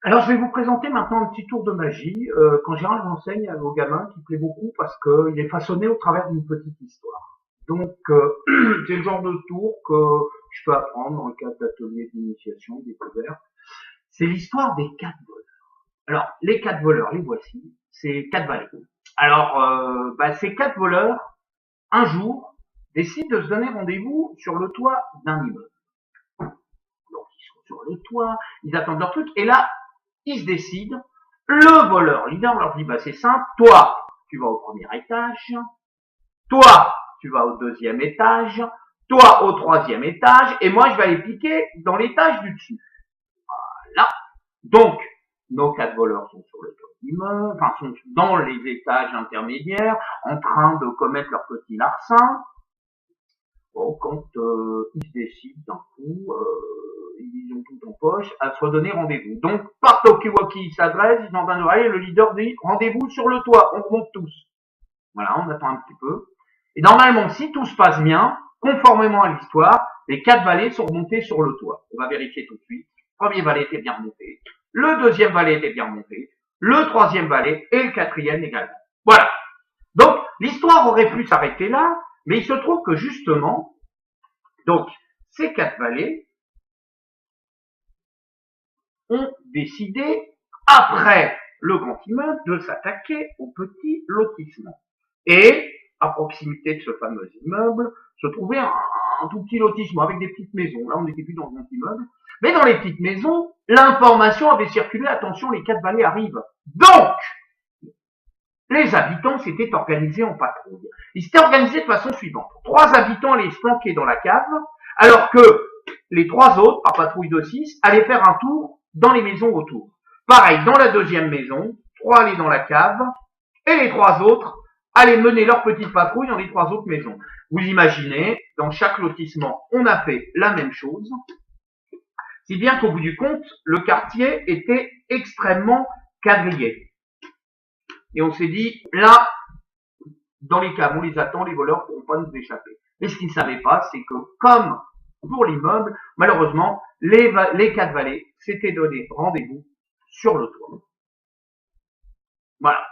Alors, je vais vous présenter maintenant un petit tour de magie qu'en général j'enseigne aux gamins qui plaît beaucoup parce qu'il est façonné au travers d'une petite histoire. Donc, c'est le genre de tour que je peux apprendre dans le cadre d'ateliers d'initiation, découverte. C'est l'histoire des quatre voleurs. Alors, les quatre voleurs, les voici. C'est quatre valets. Alors, ces quatre voleurs, un jour, décident de se donner rendez-vous sur le toit d'un immeuble. Donc, ils sont sur le toit, ils attendent leur truc, et là, ils se décident. Le voleur leader leur dit, c'est simple, toi, tu vas au premier étage, toi, tu vas au deuxième étage, toi au troisième étage, et moi, je vais aller piquer dans l'étage du dessus. Là. Donc, nos quatre voleurs sont sur le toit d'immeuble, enfin, sont dans les étages intermédiaires, en train de commettre leur petit larcin. Bon, quand ils se décident d'un coup, ils ont tout en poche, à se redonner rendez-vous. Donc, par Tokiwoki, ils s'adressent, ils entendent oreille, le leader dit rendez-vous sur le toit, on remonte tous. Voilà, on attend un petit peu. Et normalement, si tout se passe bien, conformément à l'histoire, les quatre valets sont remontés sur le toit. On va vérifier tout de suite. Le premier valet était bien remonté, le deuxième valet était bien remonté, le troisième valet et le quatrième également. Voilà. Donc, l'histoire aurait pu s'arrêter là, mais il se trouve que justement, donc, ces quatre valets ont décidé, après le grand immeuble, de s'attaquer au petit lotissement. Et, à proximité de ce fameux immeuble, se trouvait un tout petit lotissement avec des petites maisons. Là, on n'était plus dans un grand immeuble. Mais dans les petites maisons, l'information avait circulé, attention, les quatre valets arrivent. Donc, les habitants s'étaient organisés en patrouille. Ils s'étaient organisés de façon suivante. 3 habitants allaient se planquer dans la cave, alors que les 3 autres, par patrouille de 6, allaient faire un tour dans les maisons autour. Pareil, dans la deuxième maison, 3 allaient dans la cave, et les 3 autres allaient mener leur petite patrouille dans les 3 autres maisons. Vous imaginez, dans chaque lotissement, on a fait la même chose, si bien qu'au bout du compte, le quartier était extrêmement quadrillé. Et on s'est dit, là, dans les caves, on les attend, les voleurs ne pourront pas nous échapper. Mais ce qu'ils ne savaient pas, c'est que, comme pour l'immeuble, malheureusement, les quatre valets s'étaient donné rendez-vous sur le toit. Voilà.